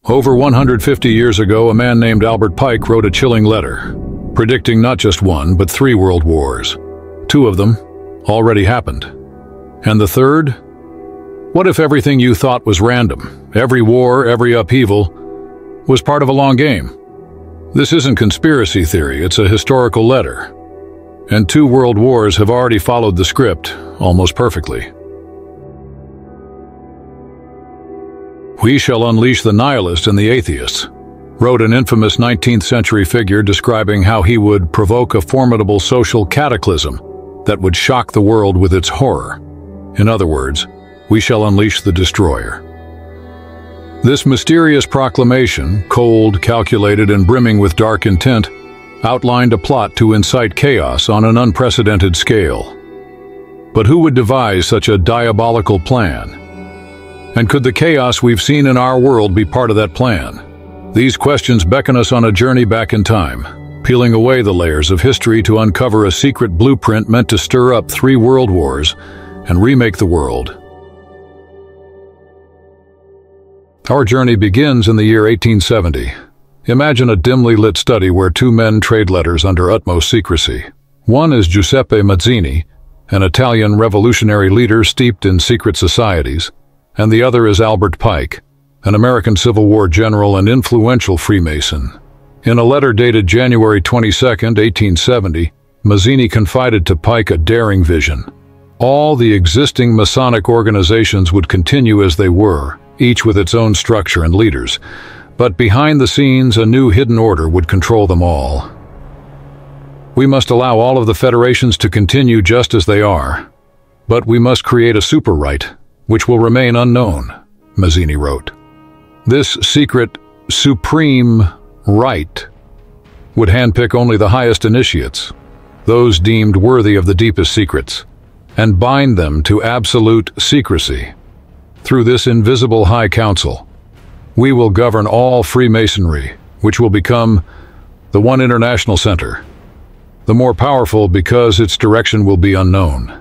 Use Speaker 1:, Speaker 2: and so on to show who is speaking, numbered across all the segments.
Speaker 1: Over 150 years ago, a man named Albert Pike wrote a chilling letter, predicting not just one, but 3 world wars. 2 of them already happened. And the third? What if everything you thought was random, every war, every upheaval, was part of a long game? This isn't conspiracy theory, it's a historical letter. And 2 world wars have already followed the script almost perfectly. "We shall unleash the nihilists and the atheists," wrote an infamous 19th century figure describing how he would provoke a formidable social cataclysm that would shock the world with its horror. In other words, we shall unleash the destroyer. This mysterious proclamation, cold, calculated, and brimming with dark intent, outlined a plot to incite chaos on an unprecedented scale. But who would devise such a diabolical plan? And could the chaos we've seen in our world be part of that plan? These questions beckon us on a journey back in time, peeling away the layers of history to uncover a secret blueprint meant to stir up 3 world wars and remake the world. Our journey begins in the year 1870. Imagine a dimly lit study where 2 men trade letters under utmost secrecy. One is Giuseppe Mazzini, an Italian revolutionary leader steeped in secret societies, and the other is Albert Pike, an American Civil War general and influential Freemason. In a letter dated January 22, 1870, Mazzini confided to Pike a daring vision. All the existing Masonic organizations would continue as they were, each with its own structure and leaders, but behind the scenes a new hidden order would control them all. "We must allow all of the federations to continue just as they are, but we must create a super Rite, which will remain unknown," Mazzini wrote. This secret, supreme Rite would handpick only the highest initiates, those deemed worthy of the deepest secrets, and bind them to absolute secrecy. Through this invisible High Council, we will govern all Freemasonry, which will become the one international center, the more powerful because its direction will be unknown.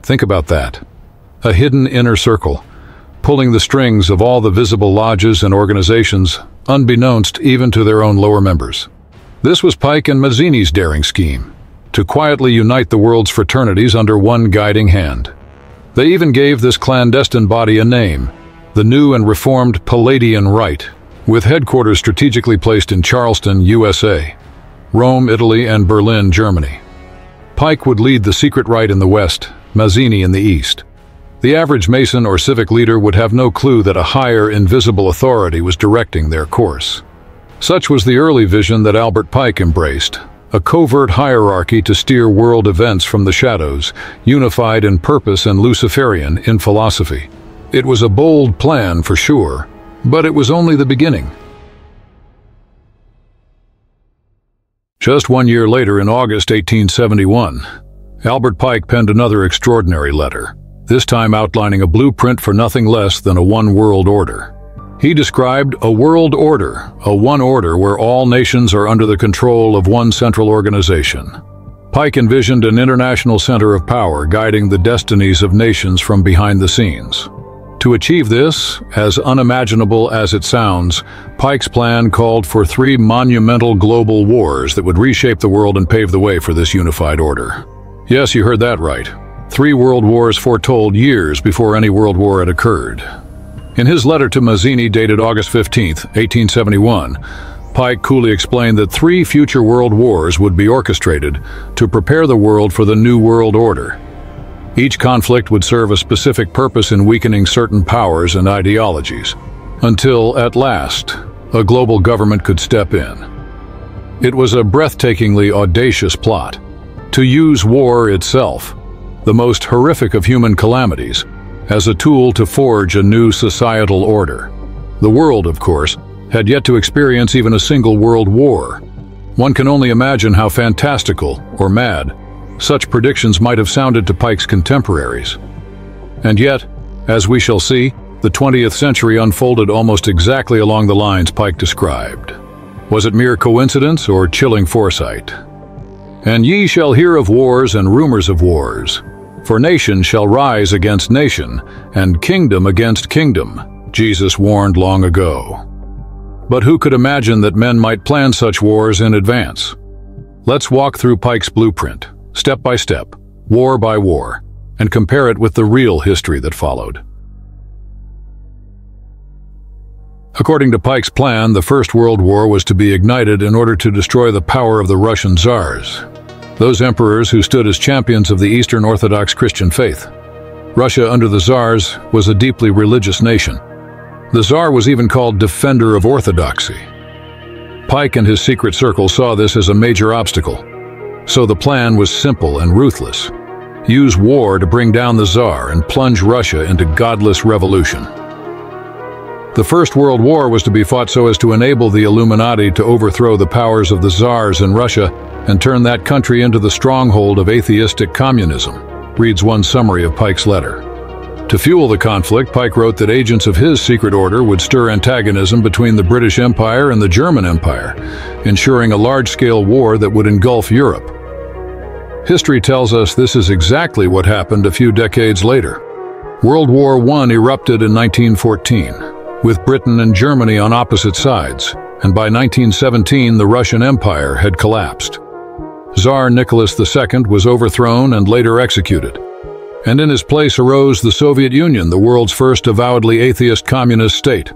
Speaker 1: Think about that. A hidden inner circle, pulling the strings of all the visible lodges and organizations, unbeknownst even to their own lower members. This was Pike and Mazzini's daring scheme, to quietly unite the world's fraternities under one guiding hand. They even gave this clandestine body a name, the new and reformed Palladian Rite, with headquarters strategically placed in Charleston, USA, Rome, Italy, and Berlin, Germany. Pike would lead the secret Rite in the West, Mazzini in the East. The average Mason or civic leader would have no clue that a higher, invisible authority was directing their course. Such was the early vision that Albert Pike embraced, a covert hierarchy to steer world events from the shadows, unified in purpose and Luciferian in philosophy. It was a bold plan for sure, but it was only the beginning. Just 1 year later, in August 1871, Albert Pike penned another extraordinary letter, this time outlining a blueprint for nothing less than a one world order. He described a world order, a one order where all nations are under the control of one central organization. Pike envisioned an international center of power guiding the destinies of nations from behind the scenes. To achieve this, as unimaginable as it sounds, Pike's plan called for 3 monumental global wars that would reshape the world and pave the way for this unified order. Yes, you heard that right. 3 world wars foretold years before any world war had occurred. In his letter to Mazzini dated August 15, 1871, Pike coolly explained that 3 future world wars would be orchestrated to prepare the world for the new world order. Each conflict would serve a specific purpose in weakening certain powers and ideologies, until, at last, a global government could step in. It was a breathtakingly audacious plot, to use war itself, the most horrific of human calamities, as a tool to forge a new societal order. The world, of course, had yet to experience even a single world war. One can only imagine how fantastical, or mad, such predictions might have sounded to Pike's contemporaries. And yet, as we shall see, the 20th century unfolded almost exactly along the lines Pike described. Was it mere coincidence or chilling foresight? "And ye shall hear of wars and rumors of wars. For nation shall rise against nation, and kingdom against kingdom. Jesus warned long ago. But who could imagine that men might plan such wars in advance? Let's walk through Pike's blueprint, step by step, war by war, and compare it with the real history that followed. According to Pike's plan, the First World War was to be ignited in order to destroy the power of the Russian Tsars, those emperors who stood as champions of the Eastern Orthodox Christian faith. Russia under the Tsars was a deeply religious nation. The Tsar was even called Defender of Orthodoxy. Pike and his secret circle saw this as a major obstacle. So the plan was simple and ruthless. Use war to bring down the Tsar and plunge Russia into godless revolution. The First World War was to be fought so as to enable the Illuminati to overthrow the powers of the Tsars in Russia and turn that country into the stronghold of atheistic communism, reads one summary of Pike's letter. To fuel the conflict, Pike wrote that agents of his secret order would stir antagonism between the British Empire and the German Empire, ensuring a large-scale war that would engulf Europe. History tells us this is exactly what happened a few decades later. World War I erupted in 1914, with Britain and Germany on opposite sides, and by 1917 the Russian Empire had collapsed. Tsar Nicholas II was overthrown and later executed, and in his place arose the Soviet Union, the world's first avowedly atheist communist state.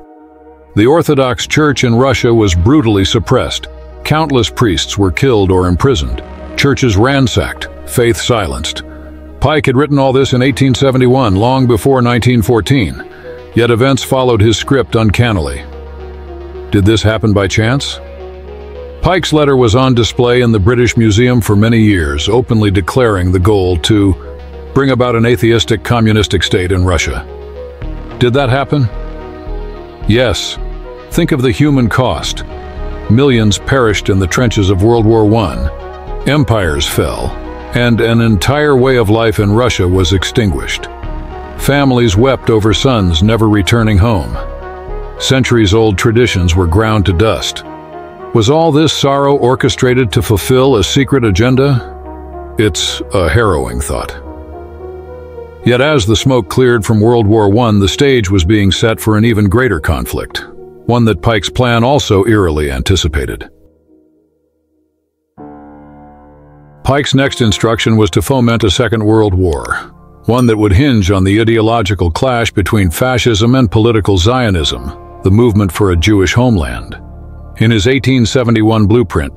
Speaker 1: The Orthodox Church in Russia was brutally suppressed. Countless priests were killed or imprisoned, churches ransacked, faith silenced. Pike had written all this in 1871, long before 1914, yet events followed his script uncannily. Did this happen by chance? Pike's letter was on display in the British Museum for many years, openly declaring the goal to bring about an atheistic communistic state in Russia. Did that happen? Yes. Think of the human cost. Millions perished in the trenches of World War I. Empires fell, and an entire way of life in Russia was extinguished. Families wept over sons never returning home. Centuries-old traditions were ground to dust. Was all this sorrow orchestrated to fulfill a secret agenda? It's a harrowing thought. Yet as the smoke cleared from World War I, the stage was being set for an even greater conflict, one that Pike's plan also eerily anticipated. Pike's next instruction was to foment a Second World War, one that would hinge on the ideological clash between fascism and political Zionism, the movement for a Jewish homeland. In his 1871 blueprint,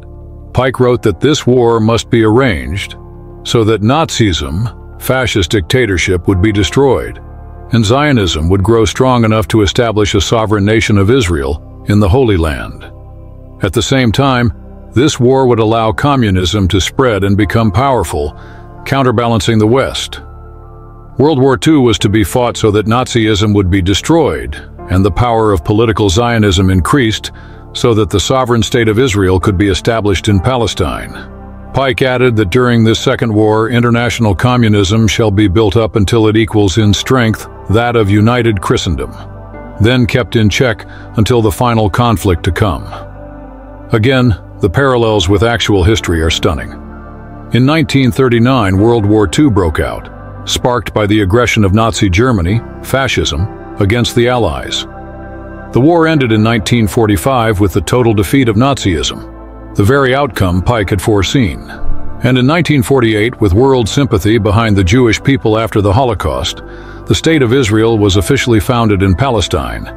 Speaker 1: Pike wrote that this war must be arranged so that Nazism, fascist dictatorship, would be destroyed, and Zionism would grow strong enough to establish a sovereign nation of Israel in the Holy Land. At the same time, this war would allow communism to spread and become powerful, counterbalancing the West. World War II was to be fought so that Nazism would be destroyed, and the power of political Zionism increased so that the sovereign state of Israel could be established in Palestine. Pike added that during this second war, international communism shall be built up until it equals in strength that of united Christendom, then kept in check until the final conflict to come. Again, the parallels with actual history are stunning. In 1939, World War II broke out, sparked by the aggression of Nazi Germany, fascism, against the Allies. The war ended in 1945 with the total defeat of Nazism, the very outcome Pike had foreseen. And in 1948, with world sympathy behind the Jewish people after the Holocaust, the State of Israel was officially founded in Palestine,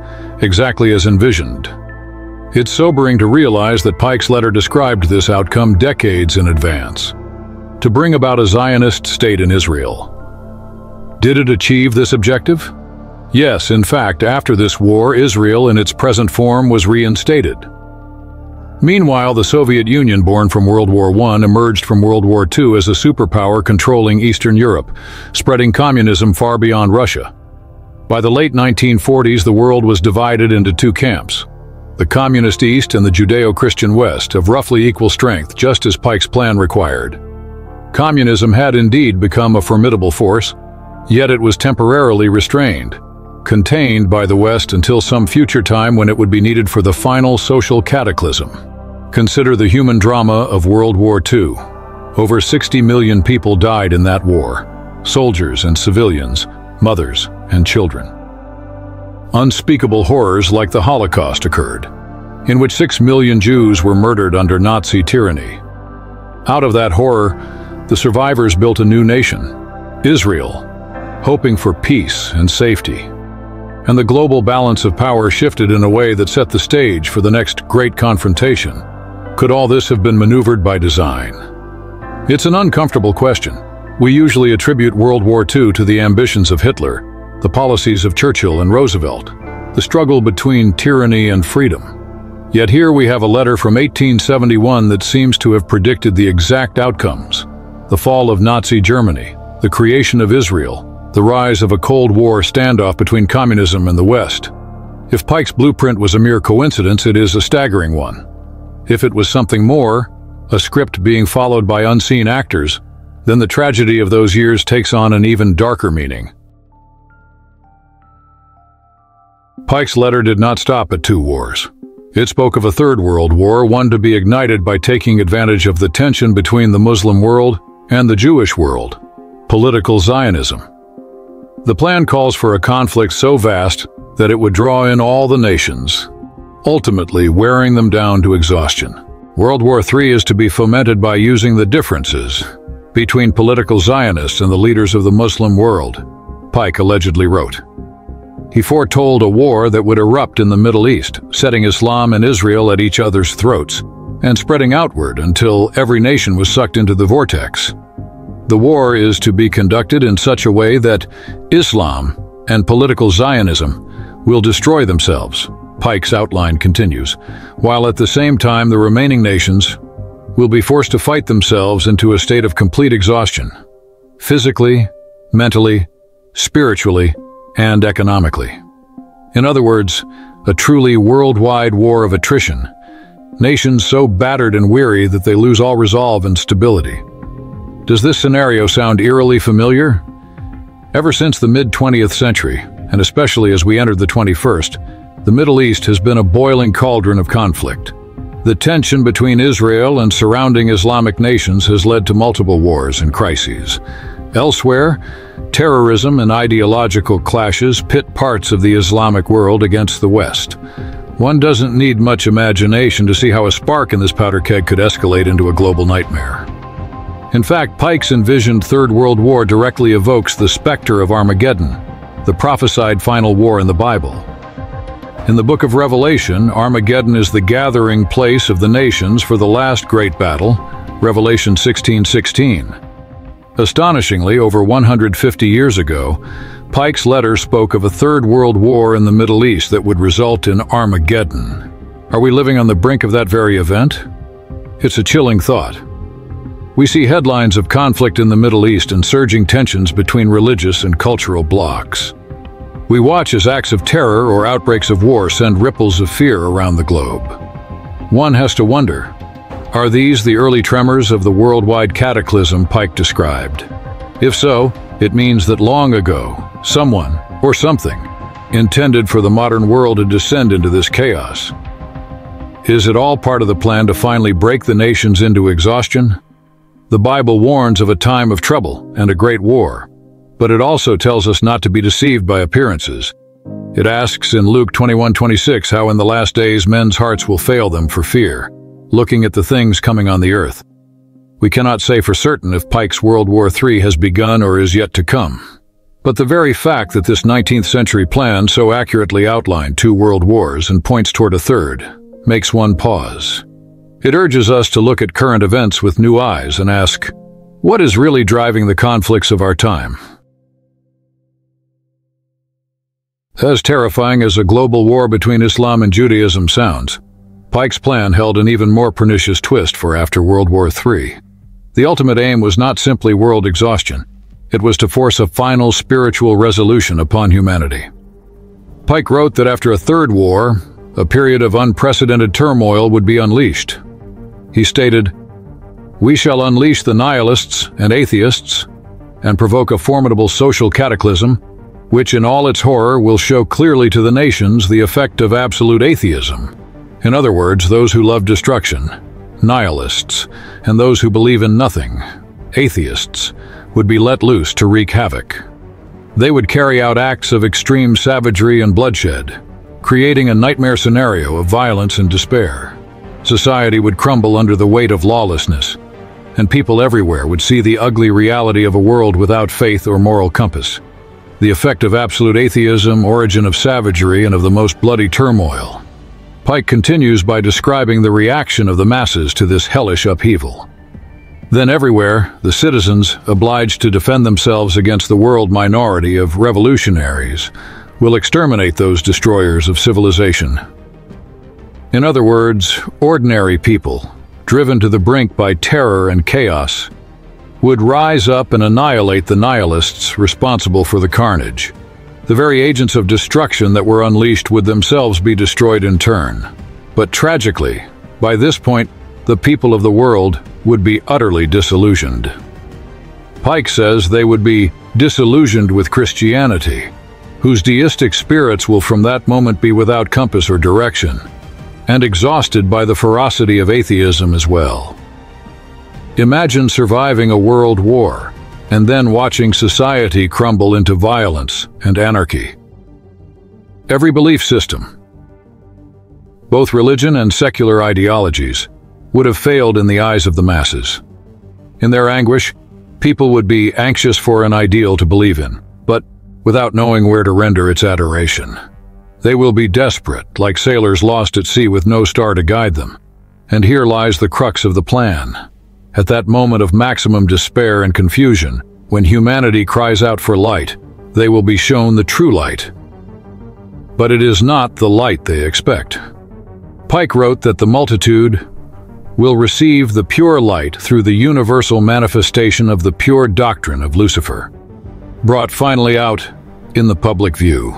Speaker 1: exactly as envisioned. It's sobering to realize that Pike's letter described this outcome decades in advance, to bring about a Zionist state in Israel. Did it achieve this objective? Yes, in fact, after this war, Israel in its present form was reinstated. Meanwhile, the Soviet Union, born from World War I, emerged from World War II as a superpower controlling Eastern Europe, spreading communism far beyond Russia. By the late 1940s, the world was divided into two camps, the Communist East and the Judeo-Christian West, of roughly equal strength, just as Pike's plan required. Communism had indeed become a formidable force, yet it was temporarily restrained, contained by the West until some future time when it would be needed for the final social cataclysm. Consider the human drama of World War II. Over 60 million people died in that war, soldiers and civilians, mothers and children. Unspeakable horrors like the Holocaust occurred, in which 6 million Jews were murdered under Nazi tyranny. Out of that horror, the survivors built a new nation, Israel, hoping for peace and safety. And the global balance of power shifted in a way that set the stage for the next great confrontation. Could all this have been maneuvered by design? It's an uncomfortable question. We usually attribute World War II to the ambitions of Hitler, the policies of Churchill and Roosevelt, the struggle between tyranny and freedom. Yet here we have a letter from 1871 that seems to have predicted the exact outcomes: the fall of Nazi Germany, the creation of Israel, the rise of a Cold War standoff between communism and the West. If Pike's blueprint was a mere coincidence, it is a staggering one. If it was something more, a script being followed by unseen actors, then the tragedy of those years takes on an even darker meaning. Pike's letter did not stop at 2 wars. It spoke of a third world war, one to be ignited by taking advantage of the tension between the Muslim world and the Jewish world: political Zionism. The plan calls for a conflict so vast that it would draw in all the nations, ultimately wearing them down to exhaustion. World War III is to be fomented by using the differences between political Zionists and the leaders of the Muslim world, Pike allegedly wrote. He foretold a war that would erupt in the Middle East, setting Islam and Israel at each other's throats, and spreading outward until every nation was sucked into the vortex. The war is to be conducted in such a way that Islam and political Zionism will destroy themselves, Pike's outline continues, while at the same time the remaining nations will be forced to fight themselves into a state of complete exhaustion, physically, mentally, spiritually, and economically. In other words, a truly worldwide war of attrition, nations so battered and weary that they lose all resolve and stability. Does this scenario sound eerily familiar? Ever since the mid-20th century, and especially as we entered the 21st, the Middle East has been a boiling cauldron of conflict. The tension between Israel and surrounding Islamic nations has led to multiple wars and crises. Elsewhere, terrorism and ideological clashes pit parts of the Islamic world against the West. One doesn't need much imagination to see how a spark in this powder keg could escalate into a global nightmare. In fact, Pike's envisioned Third World War directly evokes the specter of Armageddon, the prophesied final war in the Bible. In the book of Revelation, Armageddon is the gathering place of the nations for the last great battle, Revelation 16:16. Astonishingly, over 150 years ago, Pike's letter spoke of a third world war in the Middle East that would result in Armageddon. Are we living on the brink of that very event? It's a chilling thought. We see headlines of conflict in the Middle East and surging tensions between religious and cultural blocs. We watch as acts of terror or outbreaks of war send ripples of fear around the globe. One has to wonder, are these the early tremors of the worldwide cataclysm Pike described? If so, it means that long ago, someone, or something, intended for the modern world to descend into this chaos. Is it all part of the plan to finally break the nations into exhaustion? The Bible warns of a time of trouble and a great war, but it also tells us not to be deceived by appearances. It asks in Luke 21:26 how in the last days men's hearts will fail them for fear, looking at the things coming on the earth. We cannot say for certain if Pike's World War III has begun or is yet to come. But the very fact that this 19th century plan so accurately outlined 2 world wars and points toward a third makes one pause. It urges us to look at current events with new eyes and ask, what is really driving the conflicts of our time? As terrifying as a global war between Islam and Judaism sounds, Pike's plan held an even more pernicious twist for after World War III. The ultimate aim was not simply world exhaustion. It was to force a final spiritual resolution upon humanity. Pike wrote that after a third war, a period of unprecedented turmoil would be unleashed. He stated, "We shall unleash the nihilists and atheists and provoke a formidable social cataclysm, which in all its horror will show clearly to the nations the effect of absolute atheism. In other words, those who love destruction, nihilists, and those who believe in nothing, atheists, would be let loose to wreak havoc." They would carry out acts of extreme savagery and bloodshed, creating a nightmare scenario of violence and despair. Society would crumble under the weight of lawlessness, and people everywhere would see the ugly reality of a world without faith or moral compass. The effect of absolute atheism, origin of savagery, and of the most bloody turmoil. Pike continues by describing the reaction of the masses to this hellish upheaval. Then everywhere, the citizens, obliged to defend themselves against the world minority of revolutionaries, will exterminate those destroyers of civilization. In other words, ordinary people, driven to the brink by terror and chaos, would rise up and annihilate the nihilists responsible for the carnage. The very agents of destruction that were unleashed would themselves be destroyed in turn. But tragically, by this point, the people of the world would be utterly disillusioned. Pike says they would be disillusioned with Christianity, whose deistic spirits will from that moment be without compass or direction, and exhausted by the ferocity of atheism as well. Imagine surviving a world war, and then watching society crumble into violence and anarchy. Every belief system, both religion and secular ideologies, would have failed in the eyes of the masses. In their anguish, people would be anxious for an ideal to believe in, but without knowing where to render its adoration. They will be desperate, like sailors lost at sea with no star to guide them. And here lies the crux of the plan. At that moment of maximum despair and confusion, when humanity cries out for light, they will be shown the true light. But it is not the light they expect. Pike wrote that the multitude will receive the pure light through the universal manifestation of the pure doctrine of Lucifer, brought finally out in the public view.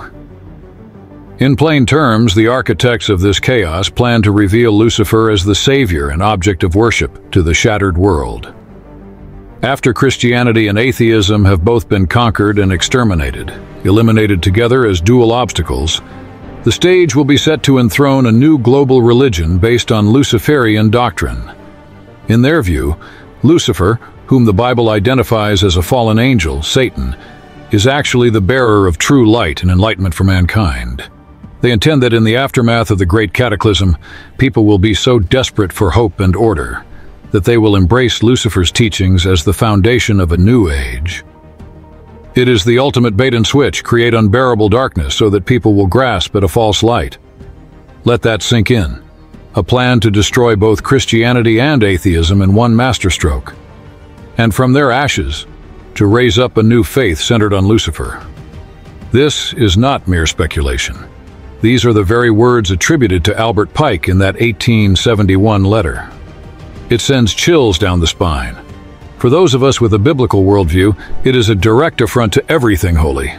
Speaker 1: In plain terms, the architects of this chaos plan to reveal Lucifer as the savior and object of worship to the shattered world. After Christianity and atheism have both been conquered and exterminated, eliminated together as dual obstacles, the stage will be set to enthrone a new global religion based on Luciferian doctrine. In their view, Lucifer, whom the Bible identifies as a fallen angel, Satan, is actually the bearer of true light and enlightenment for mankind. They intend that in the aftermath of the great Cataclysm, people will be so desperate for hope and order that they will embrace Lucifer's teachings as the foundation of a new age. It is the ultimate bait and switch, create unbearable darkness so that people will grasp at a false light. Let that sink in. A plan to destroy both Christianity and atheism in one masterstroke. And from their ashes, to raise up a new faith centered on Lucifer. This is not mere speculation. These are the very words attributed to Albert Pike in that 1871 letter. It sends chills down the spine. For those of us with a biblical worldview, it is a direct affront to everything holy.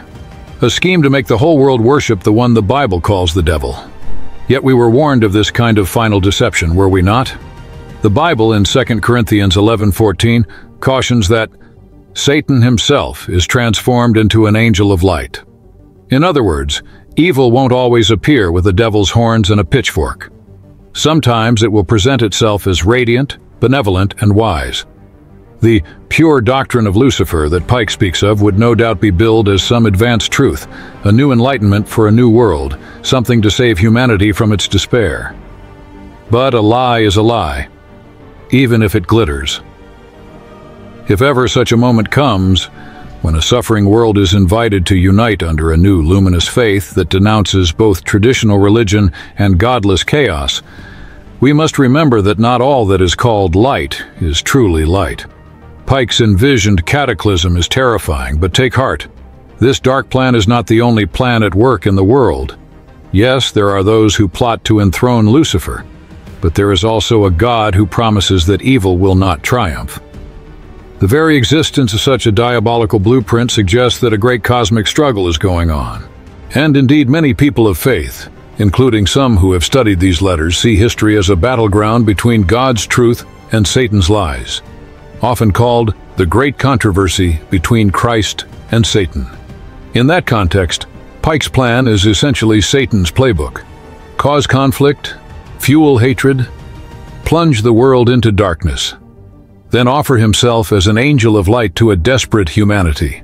Speaker 1: A scheme to make the whole world worship the one the Bible calls the devil. Yet we were warned of this kind of final deception, were we not? The Bible in 2 Corinthians 11:14 cautions that Satan himself is transformed into an angel of light. In other words, evil won't always appear with the devil's horns and a pitchfork. Sometimes it will present itself as radiant, benevolent, and wise. The pure doctrine of Lucifer that Pike speaks of would no doubt be billed as some advanced truth, a new enlightenment for a new world, something to save humanity from its despair. But a lie is a lie, even if it glitters. If ever such a moment comes, when a suffering world is invited to unite under a new luminous faith that denounces both traditional religion and godless chaos, we must remember that not all that is called light is truly light. Pike's envisioned cataclysm is terrifying, but take heart. This dark plan is not the only plan at work in the world. Yes, there are those who plot to enthrone Lucifer, but there is also a God who promises that evil will not triumph. The very existence of such a diabolical blueprint suggests that a great cosmic struggle is going on. And indeed, many people of faith, including some who have studied these letters, see history as a battleground between God's truth and Satan's lies, often called the Great Controversy between Christ and Satan. In that context, Pike's plan is essentially Satan's playbook. Cause conflict, fuel hatred, plunge the world into darkness, then offer himself as an angel of light to a desperate humanity.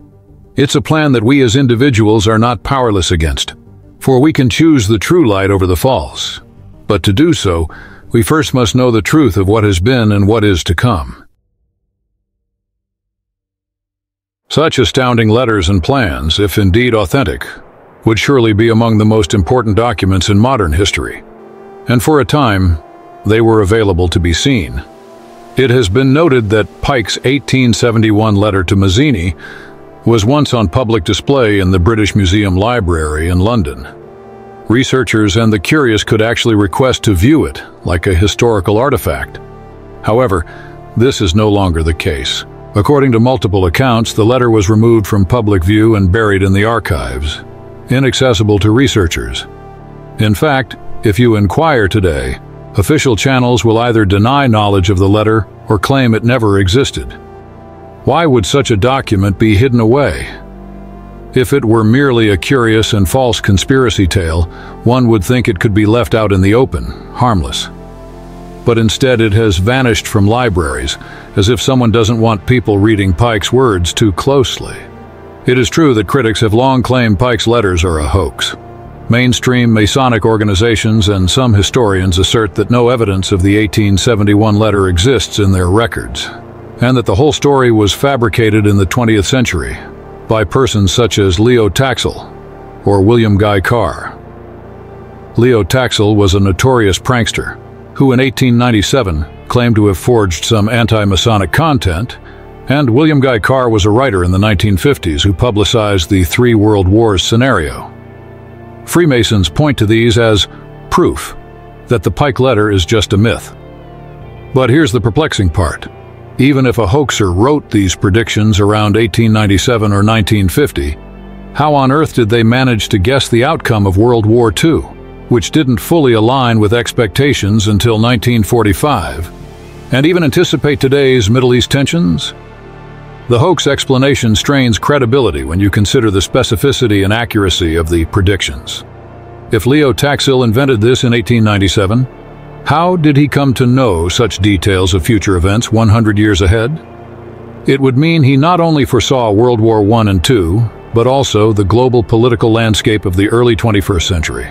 Speaker 1: It's a plan that we as individuals are not powerless against, for we can choose the true light over the false. But to do so, we first must know the truth of what has been and what is to come. Such astounding letters and plans, if indeed authentic, would surely be among the most important documents in modern history. And for a time, they were available to be seen. It has been noted that Pike's 1871 letter to Mazzini was once on public display in the British Museum Library in London. Researchers and the curious could actually request to view it like a historical artifact. However, this is no longer the case. According to multiple accounts, the letter was removed from public view and buried in the archives, inaccessible to researchers. In fact, if you inquire today, official channels will either deny knowledge of the letter or claim it never existed. Why would such a document be hidden away? If it were merely a curious and false conspiracy tale, one would think it could be left out in the open, harmless. But instead it has vanished from libraries, as if someone doesn't want people reading Pike's words too closely. It is true that critics have long claimed Pike's letters are a hoax. Mainstream Masonic organizations and some historians assert that no evidence of the 1871 letter exists in their records, and that the whole story was fabricated in the 20th century by persons such as Leo Taxil or William Guy Carr. Leo Taxil was a notorious prankster who in 1897 claimed to have forged some anti-Masonic content, and William Guy Carr was a writer in the 1950s who publicized the Three World Wars scenario. Freemasons point to these as proof that the Pike letter is just a myth. But here's the perplexing part. Even if a hoaxer wrote these predictions around 1897 or 1950, how on earth did they manage to guess the outcome of World War II, which didn't fully align with expectations until 1945, and even anticipate today's Middle East tensions? The hoax explanation strains credibility when you consider the specificity and accuracy of the predictions. If Leo Taxil invented this in 1897, how did he come to know such details of future events 100 years ahead? It would mean he not only foresaw World War I and II, but also the global political landscape of the early 21st century.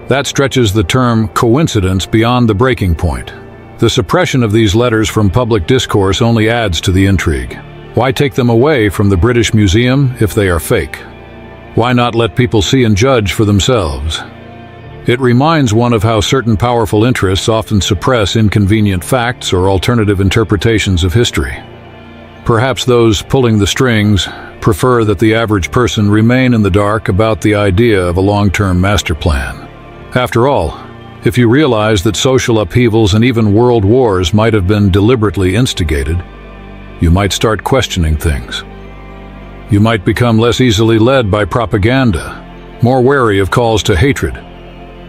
Speaker 1: That stretches the term coincidence beyond the breaking point. The suppression of these letters from public discourse only adds to the intrigue. Why take them away from the British Museum if they are fake? Why not let people see and judge for themselves? It reminds one of how certain powerful interests often suppress inconvenient facts or alternative interpretations of history. Perhaps those pulling the strings prefer that the average person remain in the dark about the idea of a long-term master plan. After all, if you realize that social upheavals and even world wars might have been deliberately instigated, you might start questioning things. You might become less easily led by propaganda, more wary of calls to hatred,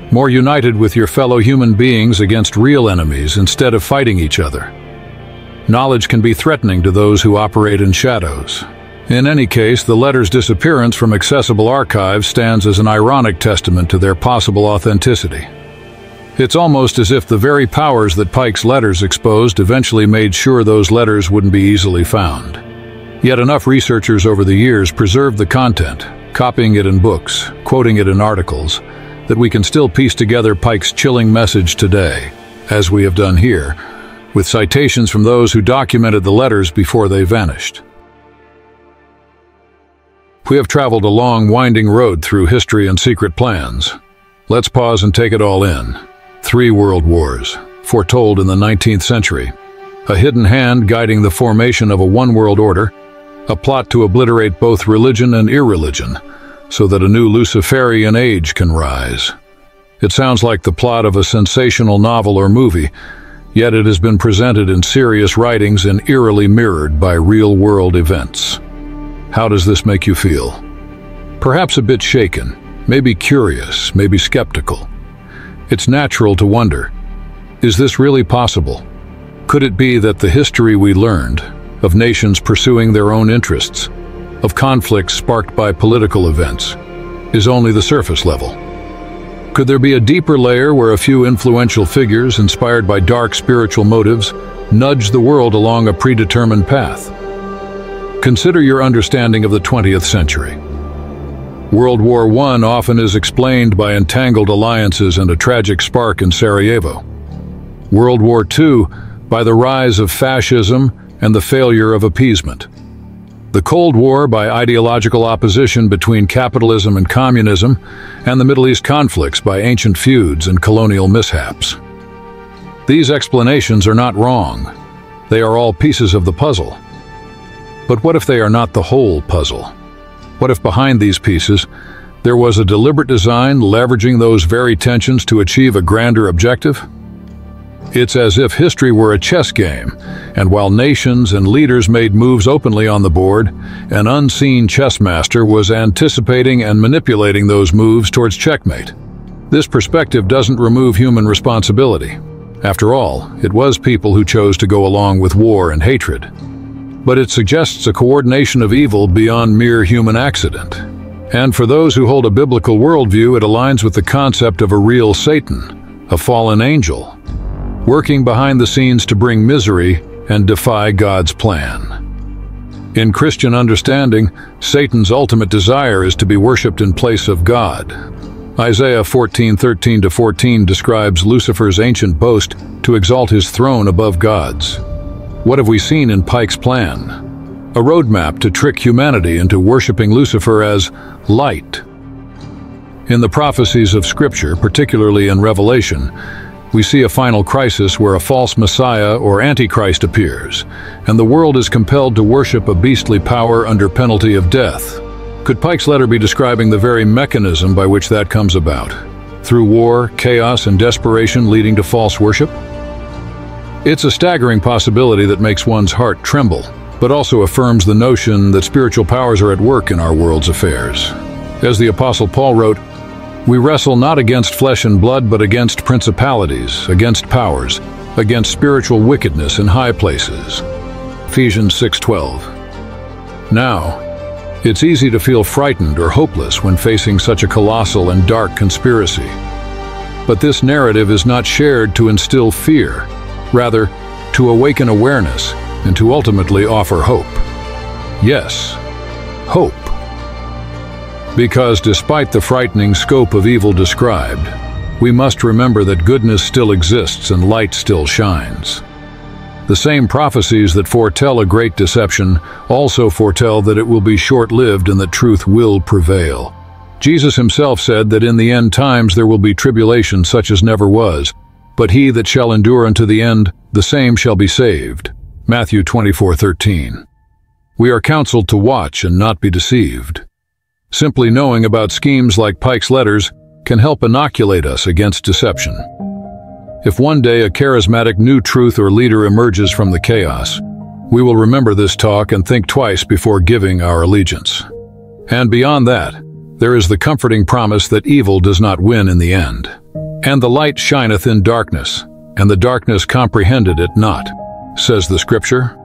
Speaker 1: more united with your fellow human beings against real enemies instead of fighting each other. Knowledge can be threatening to those who operate in shadows. In any case, the letter's disappearance from accessible archives stands as an ironic testament to their possible authenticity. It's almost as if the very powers that Pike's letters exposed eventually made sure those letters wouldn't be easily found. Yet enough researchers over the years preserved the content, copying it in books, quoting it in articles, that we can still piece together Pike's chilling message today, as we have done here, with citations from those who documented the letters before they vanished. We have traveled a long, winding road through history and secret plans. Let's pause and take it all in. 3 world wars, foretold in the 19th century. A hidden hand guiding the formation of a one-world order. A plot to obliterate both religion and irreligion, so that a new Luciferian age can rise. It sounds like the plot of a sensational novel or movie, yet it has been presented in serious writings and eerily mirrored by real-world events. How does this make you feel? Perhaps a bit shaken, maybe curious, maybe skeptical. It's natural to wonder, is this really possible? Could it be that the history we learned, of nations pursuing their own interests, of conflicts sparked by political events, is only the surface level? Could there be a deeper layer where a few influential figures, inspired by dark spiritual motives, nudge the world along a predetermined path? Consider your understanding of the 20th century. World War I often is explained by entangled alliances and a tragic spark in Sarajevo. World War II by the rise of fascism and the failure of appeasement. The Cold War by ideological opposition between capitalism and communism, and the Middle East conflicts by ancient feuds and colonial mishaps. These explanations are not wrong. They are all pieces of the puzzle. But what if they are not the whole puzzle? What if behind these pieces, there was a deliberate design leveraging those very tensions to achieve a grander objective? It's as if history were a chess game, and while nations and leaders made moves openly on the board, an unseen chess master was anticipating and manipulating those moves towards checkmate. This perspective doesn't remove human responsibility. After all, it was people who chose to go along with war and hatred. But it suggests a coordination of evil beyond mere human accident. And for those who hold a biblical worldview, it aligns with the concept of a real Satan, a fallen angel, working behind the scenes to bring misery and defy God's plan. In Christian understanding, Satan's ultimate desire is to be worshipped in place of God. Isaiah 14:13-14 describes Lucifer's ancient boast to exalt his throne above God's. What have we seen in Pike's plan? A roadmap to trick humanity into worshiping Lucifer as light. In the prophecies of Scripture, particularly in Revelation, we see a final crisis where a false Messiah or Antichrist appears, and the world is compelled to worship a beastly power under penalty of death. Could Pike's letter be describing the very mechanism by which that comes about? Through war, chaos, and desperation leading to false worship? It's a staggering possibility that makes one's heart tremble, but also affirms the notion that spiritual powers are at work in our world's affairs. As the Apostle Paul wrote, "We wrestle not against flesh and blood, but against principalities, against powers, against spiritual wickedness in high places." Ephesians 6:12. Now, it's easy to feel frightened or hopeless when facing such a colossal and dark conspiracy. But this narrative is not shared to instill fear, rather, to awaken awareness and to ultimately offer hope. Yes, hope. Because despite the frightening scope of evil described, we must remember that goodness still exists and light still shines. The same prophecies that foretell a great deception also foretell that it will be short-lived and that truth will prevail. Jesus himself said that in the end times there will be tribulation such as never was, but he that shall endure unto the end, the same shall be saved. Matthew 24:13. We are counseled to watch and not be deceived. Simply knowing about schemes like Pike's letters can help inoculate us against deception. If one day a charismatic new truth or leader emerges from the chaos, we will remember this talk and think twice before giving our allegiance. And beyond that, there is the comforting promise that evil does not win in the end. "And the light shineth in darkness, and the darkness comprehended it not," says the Scripture.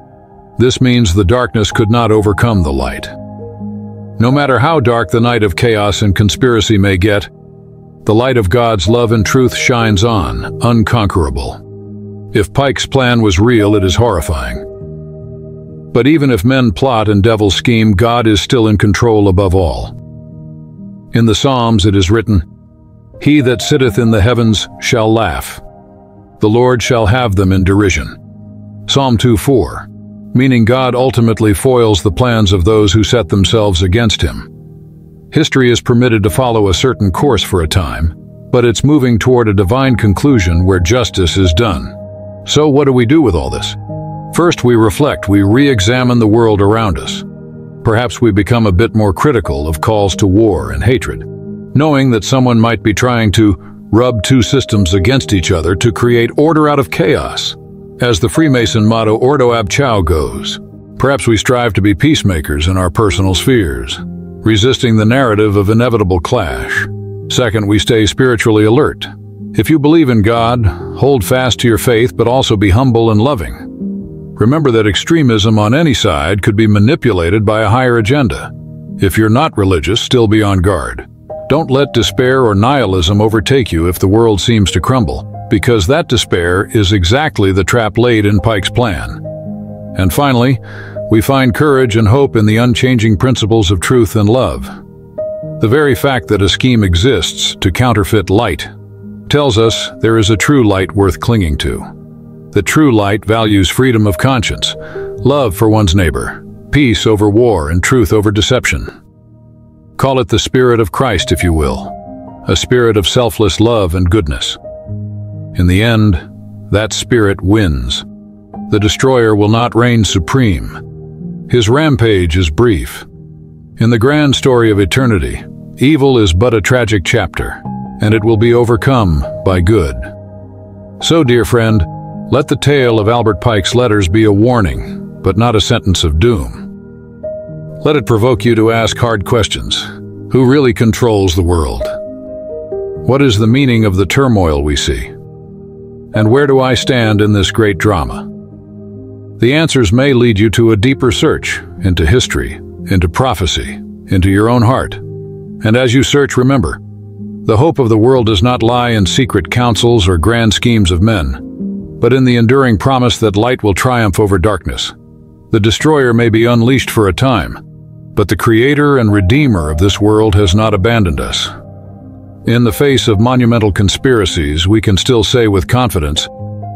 Speaker 1: This means the darkness could not overcome the light. No matter how dark the night of chaos and conspiracy may get, the light of God's love and truth shines on, unconquerable. If Pike's plan was real, it is horrifying. But even if men plot and devils scheme, God is still in control above all. In the Psalms it is written, "He that sitteth in the heavens shall laugh. The Lord shall have them in derision." Psalm 2:4, meaning God ultimately foils the plans of those who set themselves against him. History is permitted to follow a certain course for a time, but it's moving toward a divine conclusion where justice is done. So what do we do with all this? First, we reflect, we re-examine the world around us. Perhaps we become a bit more critical of calls to war and hatred, knowing that someone might be trying to rub two systems against each other to create order out of chaos. As the Freemason motto Ordo ab Chao goes, perhaps we strive to be peacemakers in our personal spheres, resisting the narrative of inevitable clash. Second, we stay spiritually alert. If you believe in God, hold fast to your faith, but also be humble and loving. Remember that extremism on any side could be manipulated by a higher agenda. If you're not religious, still be on guard. Don't let despair or nihilism overtake you if the world seems to crumble, because that despair is exactly the trap laid in Pike's plan. And finally, We find courage and hope in the unchanging principles of truth and love. The very fact that a scheme exists to counterfeit light tells us there is a true light worth clinging to. The true light values freedom of conscience, love for one's neighbor, peace over war, and truth over deception. Call it the spirit of Christ, if you will, a spirit of selfless love and goodness. In the end, that spirit wins. The destroyer will not reign supreme. His rampage is brief. In the grand story of eternity, evil is but a tragic chapter, and it will be overcome by good. So, dear friend, let the tale of Albert Pike's letters be a warning, but not a sentence of doom. Let it provoke you to ask hard questions. Who really controls the world? What is the meaning of the turmoil we see? And where do I stand in this great drama? The answers may lead you to a deeper search into history, into prophecy, into your own heart. And as you search, remember, the hope of the world does not lie in secret councils or grand schemes of men, but in the enduring promise that light will triumph over darkness. The destroyer may be unleashed for a time, but the creator and redeemer of this world has not abandoned us. In the face of monumental conspiracies, we can still say with confidence,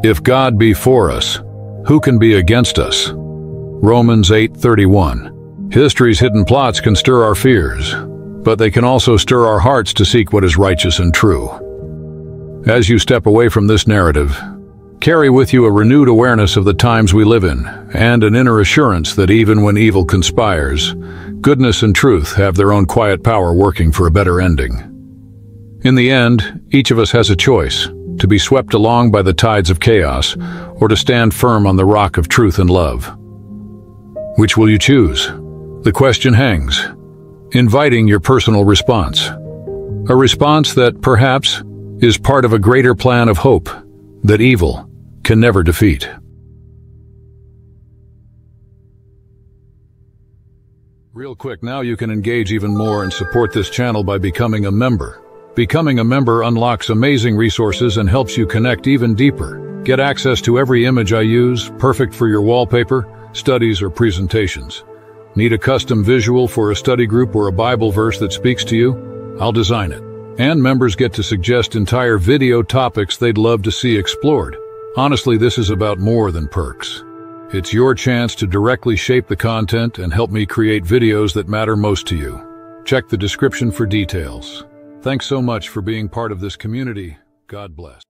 Speaker 1: if God be for us, who can be against us? Romans 8:31. History's hidden plots can stir our fears, but they can also stir our hearts to seek what is righteous and true. As you step away from this narrative, carry with you a renewed awareness of the times we live in, and an inner assurance that even when evil conspires, goodness and truth have their own quiet power working for a better ending. In the end, each of us has a choice, to be swept along by the tides of chaos, or to stand firm on the rock of truth and love. Which will you choose? The question hangs, inviting your personal response. A response that, perhaps, is part of a greater plan of hope that evil can never defeat. Real quick, now you can engage even more and support this channel by becoming a member. Becoming a member unlocks amazing resources and helps you connect even deeper. Get access to every image I use, perfect for your wallpaper, studies, or presentations. Need a custom visual for a study group or a Bible verse that speaks to you? I'll design it. And members get to suggest entire video topics they'd love to see explored. Honestly, this is about more than perks. It's your chance to directly shape the content and help me create videos that matter most to you. Check the description for details. Thanks so much for being part of this community. God bless.